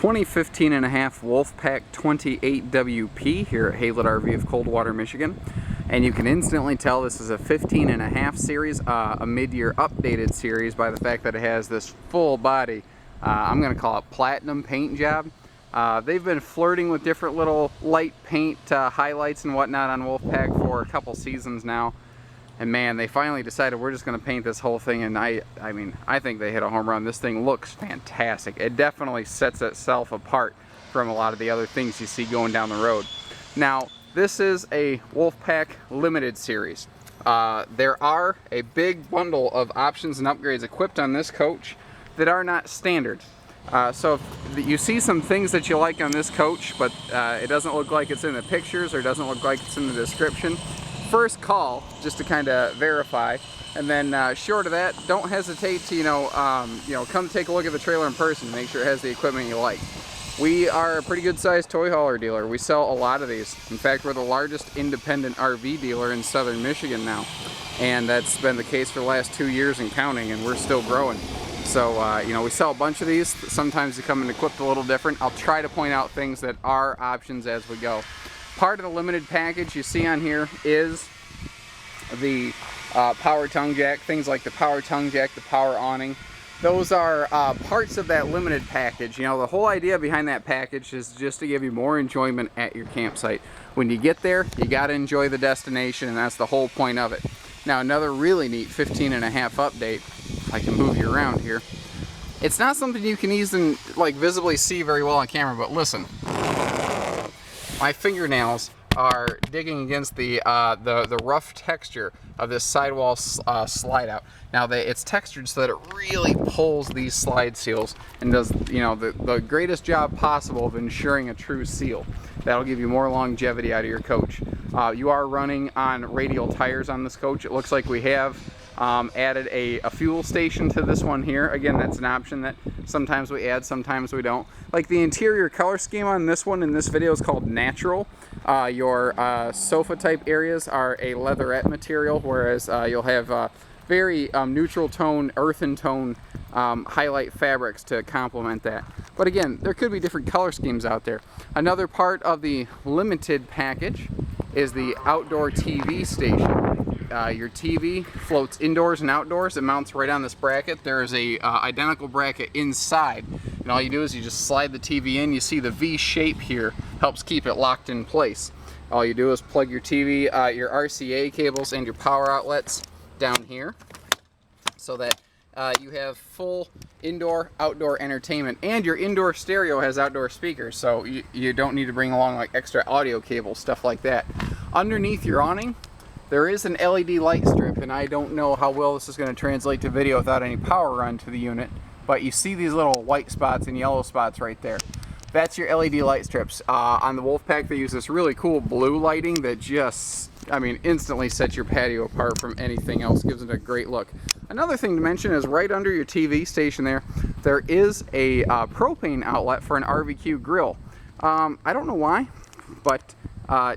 2015 and a half Wolfpack 28WP here at Haylett RV of Coldwater, Michigan. And you can instantly tell this is a 15 and a half series, a mid-year updated series by the fact that it has this full body, I'm going to call it platinum paint job. They've been flirting with different little light paint highlights and whatnot on Wolfpack for a couple seasons now. And man, they finally decided we're just going to paint this whole thing, and I mean, I think they hit a home run. This thing looks fantastic. It definitely sets itself apart from a lot of the other things you see going down the road. Now, this is a Wolfpack limited series. There are a big bundle of options and upgrades equipped on this coach that are not standard. So if you see some things that you like on this coach, but it doesn't look like it's in the pictures or doesn't look like it's in the description, first call just to kind of verify, and then short of that, don't hesitate to come take a look at the trailer in person to make sure it has the equipment you like. We are a pretty good sized toy hauler dealer. We sell a lot of these. In fact, we're the largest independent RV dealer in southern Michigan now, and that's been the case for the last 2 years and counting, and we're still growing. So we sell a bunch of these. Sometimes they come in equipped a little different. I'll try to point out things that are options as we go. Part of the limited package you see on here is the power tongue jack, things like the power tongue jack, the power awning. Those are parts of that limited package. You know, the whole idea behind that package is just to give you more enjoyment at your campsite. When you get there, you got to enjoy the destination, and that's the whole point of it. Now, another really neat 15 and a half update, if I can move you around here. It's not something you can easily visibly see very well on camera, but listen. My fingernails are digging against the rough texture of this sidewall slide out. Now it's textured so that it really pulls these slide seals and does the greatest job possible of ensuring a true seal. That'll give you more longevity out of your coach. You are running on radial tires on this coach. It looks like we have added a fuel station to this one here. Again, that's an option that sometimes we add, sometimes we don't. Like the interior color scheme on this one in this video is called natural. Your sofa type areas are a leatherette material, whereas you'll have very neutral tone, earthen tone highlight fabrics to complement that. But again, there could be different color schemes out there. Another part of the limited package is the outdoor TV station. Your TV floats indoors and outdoors. It mounts right on this bracket. There is a identical bracket inside, and all you do is you just slide the TV in. You see the V shape here helps keep it locked in place. All you do is plug your TV, your RCA cables, and your power outlets down here, so that you have full indoor outdoor entertainment, and your indoor stereo has outdoor speakers, so you don't need to bring along like extra audio cables, stuff like that. Underneath your awning there is an LED light strip, and I don't know how well this is going to translate to video without any power run to the unit, but you see these little white spots and yellow spots right there. That's your LED light strips. On the Wolfpack they use this really cool blue lighting that just, instantly sets your patio apart from anything else, gives it a great look. Another thing to mention is right under your TV station there is a propane outlet for an RVQ grill. I don't know why, but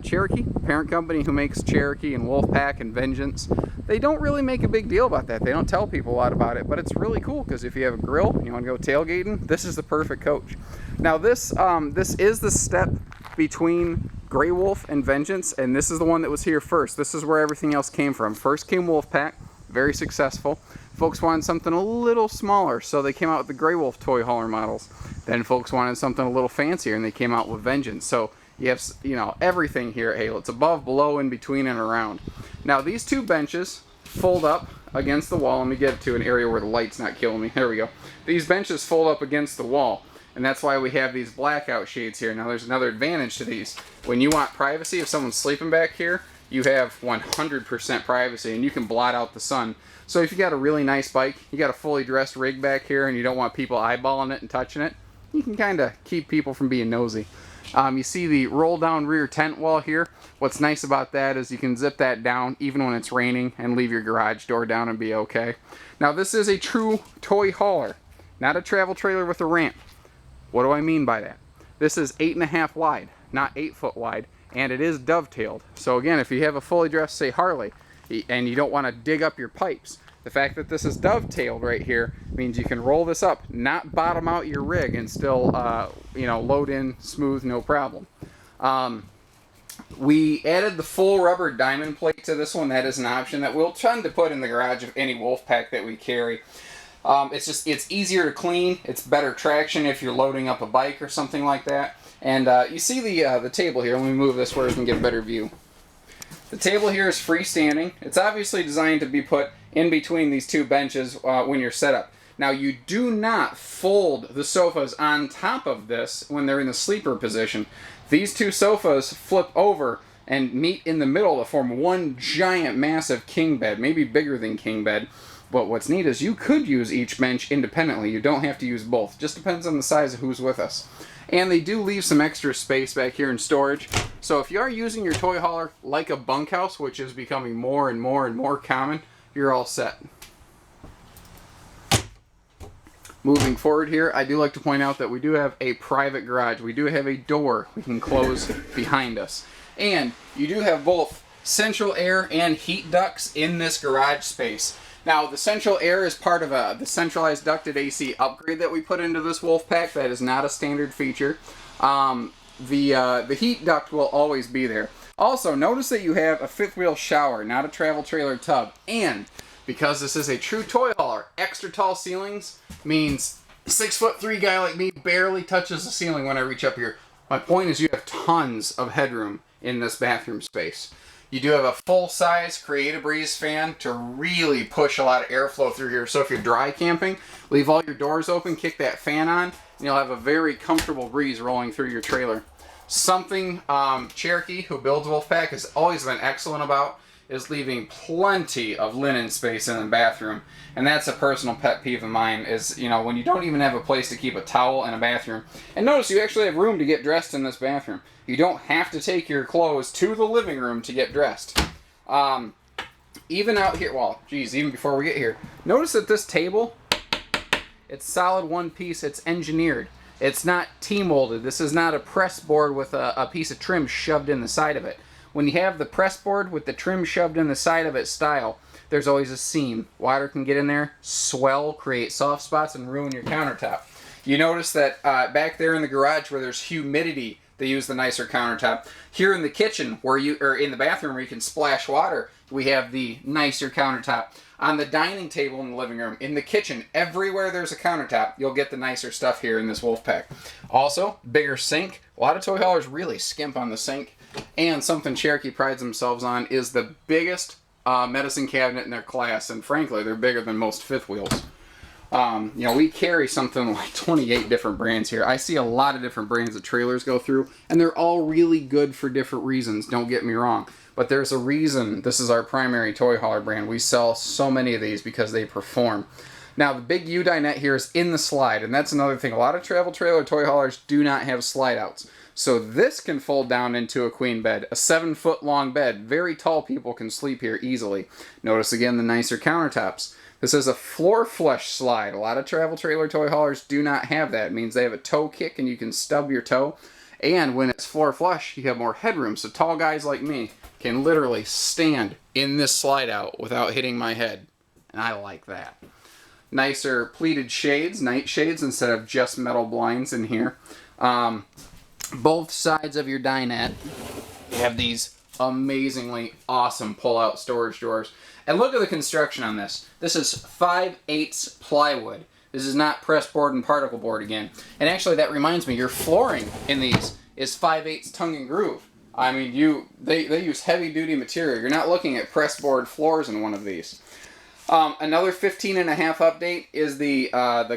Cherokee, parent company who makes Cherokee and Wolfpack and Vengeance, they don't really make a big deal about that. They don't tell people a lot about it, but it's really cool because if you have a grill and you want to go tailgating, this is the perfect coach. Now this is the step between Grey Wolf and Vengeance, and this is the one that was here first. This is where everything else came from. First came Wolfpack, very successful. Folks wanted something a little smaller, so they came out with the Grey Wolf toy hauler models. Then folks wanted something a little fancier, and they came out with Vengeance. So you have, everything here at Haylett. It's above, below, in between, and around. Now these two benches fold up against the wall. Let me get to an area where the light's not killing me. There we go. These benches fold up against the wall, and that's why we have these blackout shades here. Now there's another advantage to these. When you want privacy, if someone's sleeping back here, you have 100% privacy, and you can blot out the sun. So if you got a really nice bike, you got a fully dressed rig back here, and you don't want people eyeballing it and touching it, you can kind of keep people from being nosy. You see the roll down rear tent wall here. What's nice about that is you can zip that down even when it's raining and leave your garage door down and be okay. Now this is a true toy hauler, not a travel trailer with a ramp. What do I mean by that? This is 8.5 wide, not 8 foot wide, and it is dovetailed. So again, if you have a fully dressed, say, Harley, and you don't want to dig up your pipes, the fact that this is dovetailed right here means you can roll this up, not bottom out your rig, and still, you know, load in smooth, no problem. We added the full rubber diamond plate to this one. That is an option that we'll tend to put in the garage of any Wolfpack that we carry. It's easier to clean. It's better traction if you're loading up a bike or something like that. And you see the table here. Let me move this where we can get a better view. The table here is freestanding. It's obviously designed to be put in between these two benches when you're set up. Now, you do not fold the sofas on top of this when they're in the sleeper position. These two sofas flip over and meet in the middle to form one giant, massive king bed, maybe bigger than king bed. But what's neat is you could use each bench independently. You don't have to use both. Just depends on the size of who's with us. And they do leave some extra space back here in storage. So if you are using your toy hauler like a bunkhouse, which is becoming more and more and more common, you're all set. Moving forward here, I do like to point out that we do have a private garage. We do have a door we can close behind us. And you do have both central air and heat ducts in this garage space. Now, the central air is part of the centralized ducted AC upgrade that we put into this Wolfpack. That is not a standard feature. The heat duct will always be there. Also, notice that you have a fifth wheel shower, not a travel trailer tub. And because this is a true toy hauler, extra tall ceilings means 6'3" guy like me barely touches the ceiling when I reach up here. My point is you have tons of headroom in this bathroom space. You do have a full-size Create-A-Breeze fan to really push a lot of airflow through here. So if you're dry camping, leave all your doors open, kick that fan on, and you'll have a very comfortable breeze rolling through your trailer. Something Cherokee, who builds Wolfpack, has always been excellent about is leaving plenty of linen space in the bathroom. And that's a personal pet peeve of mine is, you know, when you don't even have a place to keep a towel in a bathroom. And notice you actually have room to get dressed in this bathroom. You don't have to take your clothes to the living room to get dressed. Even out here, well, geez, even before we get here, notice that this table, it's solid one piece, it's engineered. It's not T-molded. This is not a press board with a piece of trim shoved in the side of it. When you have the press board with the trim shoved in the side of it style, there's always a seam. Water can get in there, swell, create soft spots, and ruin your countertop. You notice that back there in the garage where there's humidity, they use the nicer countertop. Here in the kitchen, or in the bathroom where you can splash water, we have the nicer countertop. On the dining table in the living room, in the kitchen, everywhere there's a countertop, you'll get the nicer stuff here in this Wolfpack. Also, bigger sink. A lot of toy haulers really skimp on the sink. And something Cherokee prides themselves on is the biggest medicine cabinet in their class, and frankly, they're bigger than most fifth wheels. You know, we carry something like 28 different brands here. I see a lot of different brands that trailers go through, and they're all really good for different reasons, don't get me wrong. But there's a reason this is our primary toy hauler brand. We sell so many of these because they perform. Now, the big U dinette here is in the slide, and that's another thing. A lot of travel trailer toy haulers do not have slide outs. So this can fold down into a queen bed, a 7-foot long bed. Very tall people can sleep here easily. Notice again the nicer countertops. This is a floor flush slide. A lot of travel trailer toy haulers do not have that. It means they have a toe kick and you can stub your toe. And when it's floor flush, you have more headroom. So tall guys like me can literally stand in this slide out without hitting my head. And I like that. Nicer pleated shades, night shades, instead of just metal blinds in here. Both sides of your dinette have these amazingly awesome pull-out storage drawers. And look at the construction on this. This is 5/8 plywood. This is not press board and particle board again. And actually, that reminds me, your flooring in these is 5/8 tongue and groove. I mean, they use heavy-duty material. You're not looking at press board floors in one of these. Another 15.5 update is the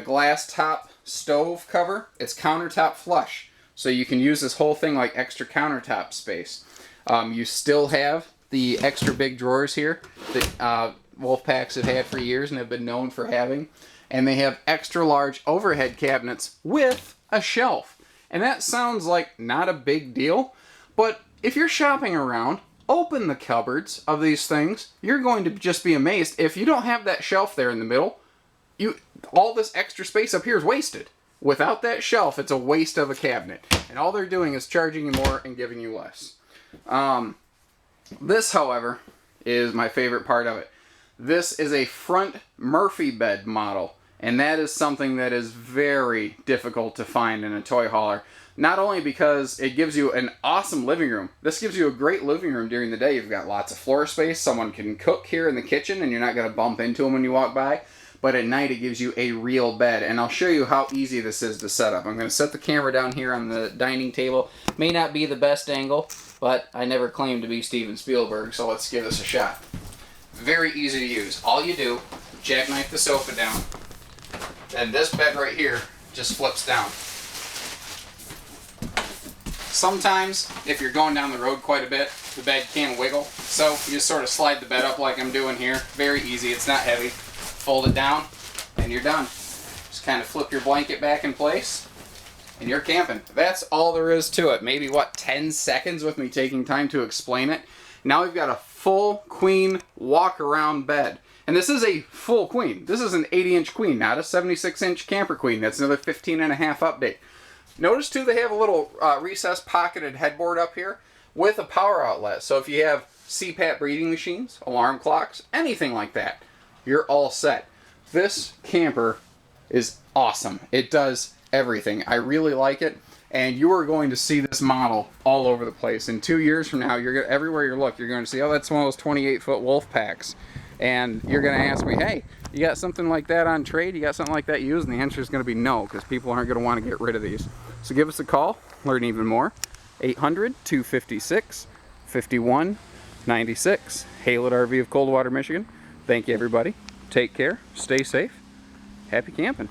glass top stove cover. It's countertop flush. So you can use this whole thing like extra countertop space. You still have the extra big drawers here that Wolfpacks have had for years and have been known for having. And they have extra large overhead cabinets with a shelf. And that sounds like not a big deal, but if you're shopping around, open the cupboards of these things. You're going to just be amazed. If you don't have that shelf there in the middle, all this extra space up here is wasted. Without that shelf, it's a waste of a cabinet. And all they're doing is charging you more and giving you less. This, however, is my favorite part of it. This is a front Murphy bed model. And that is something that is very difficult to find in a toy hauler. Not only because it gives you an awesome living room. This gives you a great living room during the day. You've got lots of floor space. Someone can cook here in the kitchen and you're not going to bump into them when you walk by. But at night it gives you a real bed. And I'll show you how easy this is to set up. I'm going to set the camera down here on the dining table. May not be the best angle, but I never claimed to be Steven Spielberg, so let's give this a shot. Very easy to use. All you do, jackknife the sofa down, and this bed right here just flips down. Sometimes, if you're going down the road quite a bit, the bed can wiggle, so you just sort of slide the bed up like I'm doing here. Very easy, it's not heavy. Fold it down, and you're done. Just kind of flip your blanket back in place, and you're camping. That's all there is to it. Maybe, what, 10 seconds with me taking time to explain it? Now we've got a full queen walk-around bed. And this is a full queen. This is an 80-inch queen, not a 76-inch camper queen. That's another 15.5 update. Notice, too, they have a little recessed pocketed headboard up here with a power outlet. So if you have CPAP breathing machines, alarm clocks, anything like that, you're all set. This camper is awesome. It does everything. I really like it. And you are going to see this model all over the place. In 2 years from now, everywhere you look, you're going to see, oh, that's one of those 28-foot wolf packs. And you're going to ask me, hey, you got something like that on trade? You got something like that used? And the answer is going to be no, because people aren't going to want to get rid of these. So give us a call, learn even more. 800-256-5196. Haylett RV of Coldwater, Michigan. Thank you, everybody. Take care. Stay safe. Happy camping.